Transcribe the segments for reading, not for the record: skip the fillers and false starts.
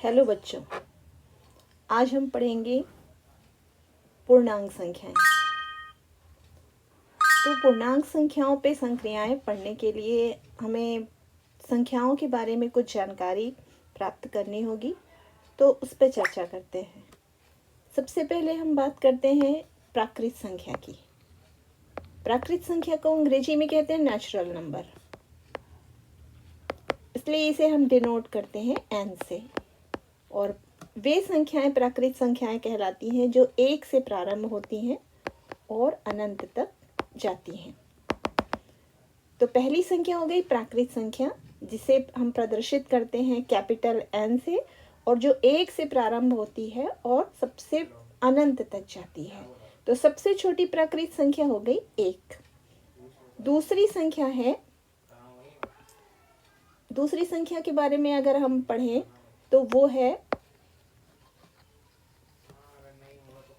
Hello बच्चों, आज हम पढ़ेंगे पूर्णांक संख्याएं। तो पूर्णांक संख्याओं पे संक्रियाएं पढ़ने के लिए हमें संख्याओं के बारे में कुछ जानकारी प्राप्त करनी होगी। तो उस पर चर्चा करते हैं। सबसे पहले हम बात करते हैं प्राकृत संख्या की। प्राकृत संख्या को अंग्रेजी में कहते हैं नेचुरल नंबर, इसलिए इसे हम डिनोट करते हैं एन से। और वे संख्याएं प्राकृत संख्याएं कहलाती हैं जो एक से प्रारंभ होती हैं और अनंत तक जाती हैं। तो पहली संख्या हो गई प्राकृत संख्या, जिसे हम प्रदर्शित करते हैं कैपिटल एन से, और जो एक से प्रारंभ होती है और सबसे अनंत तक जाती है। तो सबसे छोटी प्राकृत संख्या हो गई एक। दूसरी संख्या के बारे में अगर हम पढ़ें तो वो है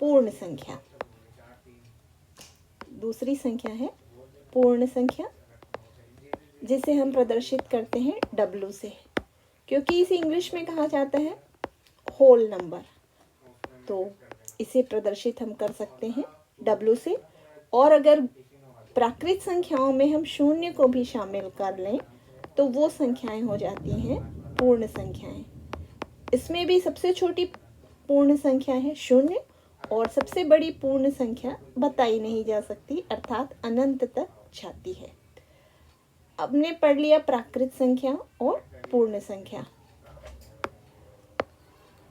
पूर्ण संख्या। दूसरी संख्या है पूर्ण संख्या, जिसे हम प्रदर्शित करते हैं W से, क्योंकि इसे इंग्लिश में कहा जाता है होल नंबर। तो इसे प्रदर्शित हम कर सकते हैं W से। और अगर प्राकृत संख्याओं में हम शून्य को भी शामिल कर लें तो वो संख्याएं हो जाती हैं पूर्ण संख्याएं। इसमें भी सबसे छोटी पूर्ण संख्या है शून्य, और सबसे बड़ी पूर्ण संख्या बताई नहीं जा सकती, अर्थात अनंत तक जाती है। अब ने पढ़ लिया प्राकृत संख्या और पूर्ण संख्या।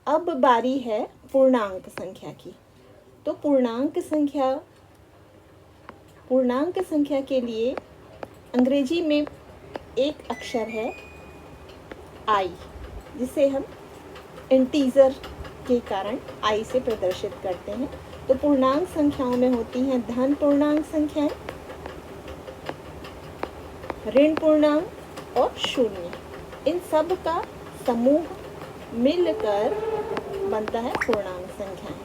अब बारी है पूर्णांक संख्या की। तो पूर्णांक संख्या के लिए अंग्रेजी में एक अक्षर है आई, जिसे हम इंटीजर के कारण आई से प्रदर्शित करते हैं। तो पूर्णांक संख्याओं में होती हैं धन पूर्णांक संख्याएं, ऋण पूर्णांक और शून्य। इन सब का समूह मिलकर बनता है पूर्णांक संख्याएं।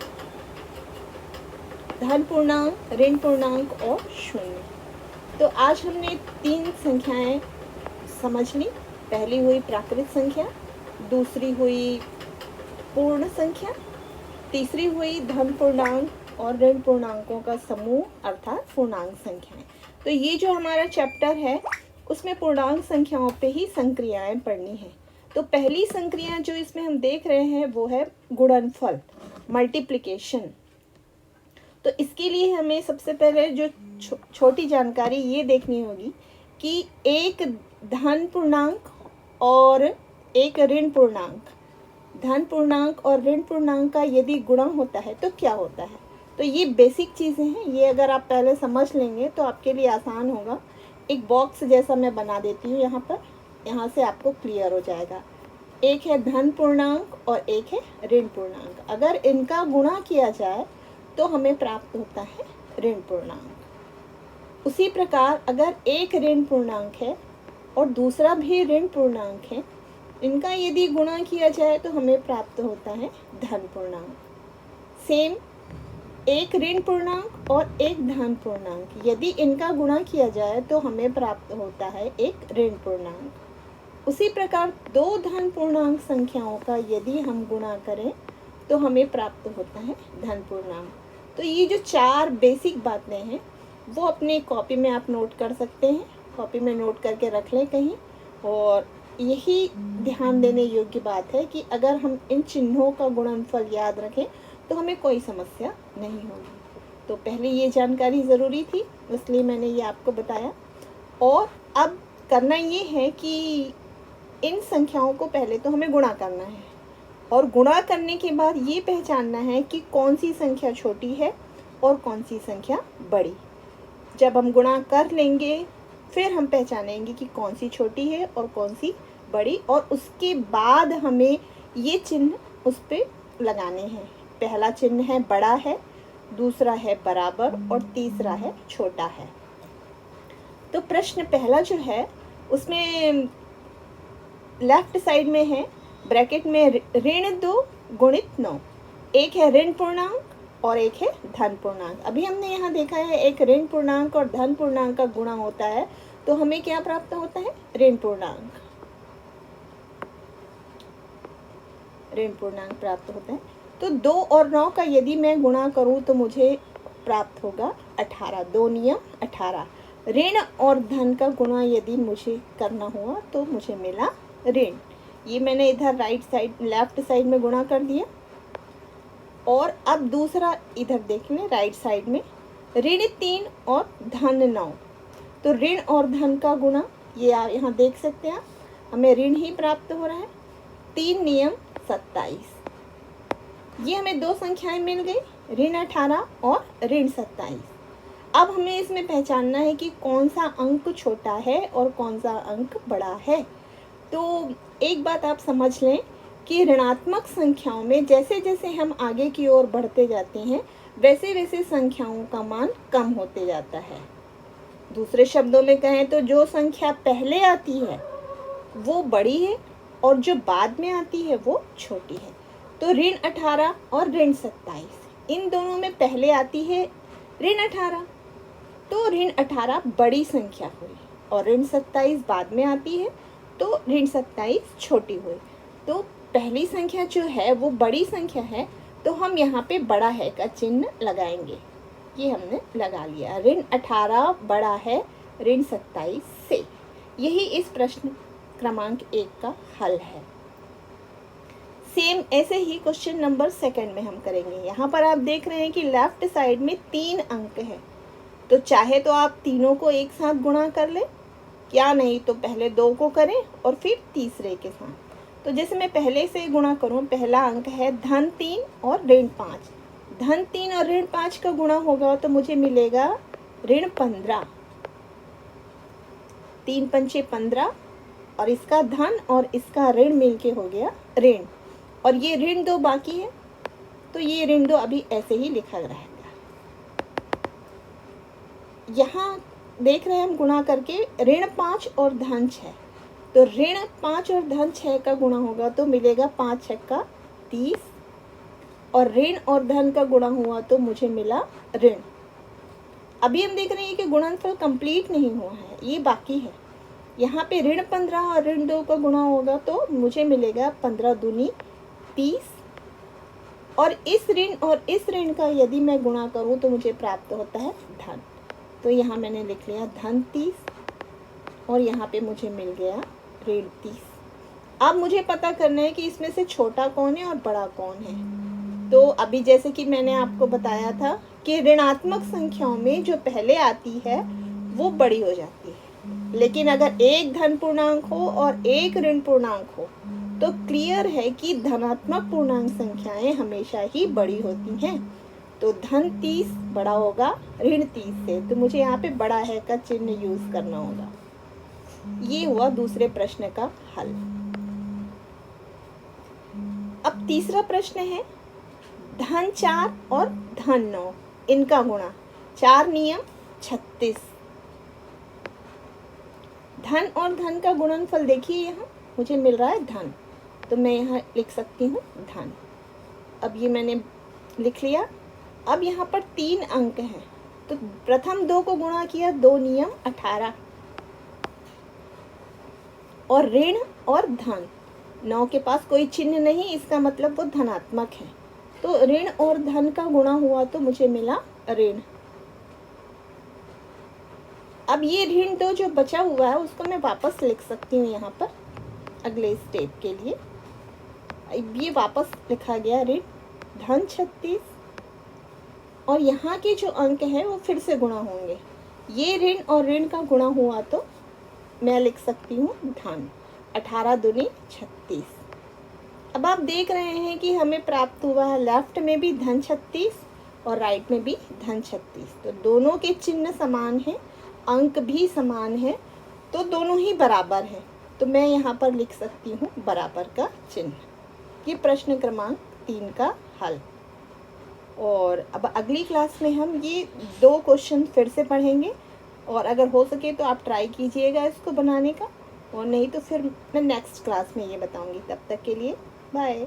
धन पूर्णांक, ऋण पूर्णांक और शून्य। तो आज हमने 3 संख्याएं समझ ली। पहली हुई प्राकृत संख्या, दूसरी हुई पूर्ण संख्या, तीसरी हुई धन पूर्णांक और ऋण पूर्णांकों का समूह अर्थात पूर्णांक संख्याएं। तो ये जो हमारा चैप्टर है उसमें पूर्णांक संख्याओं पे ही संक्रियाएं पढ़नी है। तो पहली संक्रिया जो इसमें हम देख रहे हैं वो है गुणनफल, मल्टीप्लिकेशन। तो इसके लिए हमें सबसे पहले जो छोटी जानकारी ये देखनी होगी कि एक धन पूर्णांक और एक ऋण पूर्णांक, धन पूर्णांक और ऋण पूर्णांक का यदि गुणा होता है तो क्या होता है। तो ये बेसिक चीज़ें हैं, ये अगर आप पहले समझ लेंगे तो आपके लिए आसान होगा। एक बॉक्स जैसा मैं बना देती हूँ यहाँ पर, यहाँ से आपको क्लियर हो जाएगा। एक है धन पूर्णांक और एक है ऋण पूर्णांक। अगर इनका गुणा किया जाए तो हमें प्राप्त होता है ऋण पूर्णांक। उसी प्रकार अगर एक ऋण पूर्णांक है और दूसरा भी ऋण पूर्णांक है, इनका यदि गुणा किया जाए तो हमें प्राप्त होता है धन पूर्णांक। सेम एक ऋण पूर्णांक और एक धन पूर्णांक, यदि इनका गुणा किया जाए तो हमें प्राप्त होता है एक ऋण पूर्णांक। उसी प्रकार दो धन पूर्णांक संख्याओं का यदि हम गुणा करें तो हमें प्राप्त होता है धन पूर्णांक। तो ये जो 4 बेसिक बातें हैं वो अपने कॉपी में आप नोट कर सकते हैं, कॉपी में नोट करके रख लें कहीं। और यही ध्यान देने योग्य बात है कि अगर हम इन चिन्हों का गुणनफल याद रखें तो हमें कोई समस्या नहीं होगी। तो पहले ये जानकारी ज़रूरी थी, इसलिए मैंने ये आपको बताया। और अब करना ये है कि इन संख्याओं को पहले तो हमें गुणा करना है, और गुणा करने के बाद ये पहचानना है कि कौन सी संख्या छोटी है और कौन सी संख्या बड़ी। जब हम गुणा कर लेंगे फिर हम पहचानेंगे कि कौन सी छोटी है और कौन सी बड़ी, और उसके बाद हमें ये चिन्ह उस पर लगाने हैं। पहला चिन्ह है बड़ा है, दूसरा है बराबर और तीसरा है छोटा है। तो प्रश्न पहला जो है उसमें लेफ्ट साइड में है ब्रैकेट में ऋण 2 गुणित 9। एक है ऋण पूर्णांक और एक है धन पूर्णांक। अभी हमने यहाँ देखा है एक ऋण पूर्णांक और धन पूर्णांक का गुणा होता है तो हमें क्या प्राप्त होता है ऋण पूर्णांक। ऋण पूर्णांक प्राप्त होता है। तो 2 और 9 का यदि मैं गुणा करूं तो मुझे प्राप्त होगा 18। 2 नियम 18। ऋण और धन का गुणा यदि मुझे करना हुआ तो मुझे मिला ऋण। ये मैंने इधर लेफ्ट साइड में गुणा कर दिया। और अब दूसरा इधर देख लें राइट साइड में, ऋण 3 और धन 9। तो ऋण और धन का गुणा, ये आप यहाँ देख सकते हैं, हमें ऋण ही प्राप्त हो रहा है। 3 नियम 27। ये हमें 2 संख्याएं मिल गई, ऋण 18 और ऋण 27। अब हमें इसमें पहचानना है कि कौन सा अंक छोटा है और कौन सा अंक बड़ा है। तो एक बात आप समझ लें कि ऋणात्मक संख्याओं में जैसे जैसे हम आगे की ओर बढ़ते जाते हैं वैसे वैसे संख्याओं का मान कम होते जाता है। दूसरे शब्दों में कहें तो जो संख्या पहले आती है वो बड़ी है और जो बाद में आती है वो छोटी है। तो ऋण 18 और ऋण 27, इन दोनों में पहले आती है ऋण 18, तो ऋण 18 बड़ी संख्या हुई और ऋण 27 बाद में आती है तो ऋण 27 छोटी हुई। तो पहली संख्या जो है वो बड़ी संख्या है, तो हम यहाँ पे बड़ा है का चिन्ह लगाएंगे। ये हमने लगा लिया। ऋण 18 बड़ा है ऋण 27 से। यही इस प्रश्न क्रमांक 1 का हल है। सेम ऐसे ही क्वेश्चन नंबर 2 में हम करेंगे। यहाँ पर आप देख रहे हैं कि लेफ्ट साइड में 3 अंक है, तो चाहे तो आप तीनों को एक साथ गुणा कर लें, या नहीं तो पहले 2 को करें और फिर तीसरे के साथ। तो जैसे मैं पहले से गुणा करूं, पहला अंक है धन 3 और ऋण 5। धन 3 और ऋण 5 का गुणा होगा तो मुझे मिलेगा ऋण 15। 3 पंचे 15 और इसका धन और इसका ऋण मिलके हो गया ऋण। और ये ऋण 2 बाकी है, तो ये ऋण 2 अभी ऐसे ही लिखा रहेगा। यहाँ देख रहे हैं हम गुणा करके ऋण 5 और धन 6। तो ऋण 5 और धन 6 का गुणा होगा तो मिलेगा 5 छक्का 30 और ऋण और धन का गुणा हुआ तो मुझे मिला ऋण। अभी हम देख रहे हैं कि गुणनफल कंप्लीट नहीं हुआ है, ये बाकी है। यहाँ पे ऋण 15 और ऋण 2 का गुणा होगा तो मुझे मिलेगा 15 दूनी 30 और इस ऋण और इस ऋण का यदि मैं गुणा करूँ तो मुझे प्राप्त होता है धन। तो यहाँ मैंने लिख लिया धन 30 और यहाँ पे मुझे मिल गया ऋण 30। अब मुझे पता करना है कि इसमें से छोटा कौन है और बड़ा कौन है। तो अभी जैसे कि मैंने आपको बताया था कि ऋणात्मक संख्याओं में जो पहले आती है वो बड़ी हो जाती है, लेकिन अगर एक धन पूर्णांक हो और एक ऋण पूर्णांक हो तो क्लियर है कि धनात्मक पूर्णांक संख्याएं हमेशा ही बड़ी होती हैं। तो धन 30 बड़ा होगा ऋण 30 से, तो मुझे यहाँ पे बड़ा है का चिन्ह यूज करना होगा। ये हुआ दूसरे प्रश्न का हल। अब तीसरा प्रश्न है धन 4 और धन 9, इनका गुणा। 4 नियम 36। धन और धन का गुणनफल देखिए, यहाँ मुझे मिल रहा है धन, तो मैं यहाँ लिख सकती हूँ धन। अब ये मैंने लिख लिया। अब यहाँ पर 3 अंक हैं, तो प्रथम 2 को गुणा किया, 2 नियम 18 और ऋण और धन। 9 के पास कोई चिन्ह नहीं, इसका मतलब वो धनात्मक है। तो ऋण और धन का गुणा हुआ तो मुझे मिला ऋण। अब ये ऋण 2 जो बचा हुआ है उसको मैं वापस लिख सकती हूँ यहाँ पर अगले स्टेप के लिए। ये वापस लिखा गया ऋण धन 36 और यहाँ के जो अंक हैं वो फिर से गुणा होंगे। ये ऋण और ऋण का गुणा हुआ तो मैं लिख सकती हूँ धन। 18 दूनी 36। अब आप देख रहे हैं कि हमें प्राप्त हुआ है लेफ्ट में भी धन 36 और राइट में भी धन 36। तो दोनों के चिन्ह समान हैं, अंक भी समान है, तो दोनों ही बराबर हैं। तो मैं यहाँ पर लिख सकती हूँ बराबर का चिन्ह। ये प्रश्न क्रमांक 3 का हल। और अब अगली क्लास में हम ये 2 क्वेश्चन फिर से पढ़ेंगे और अगर हो सके तो आप ट्राई कीजिएगा इसको बनाने का, और नहीं तो फिर मैं नेक्स्ट क्लास में ये बताऊंगी। तब तक के लिए बाय।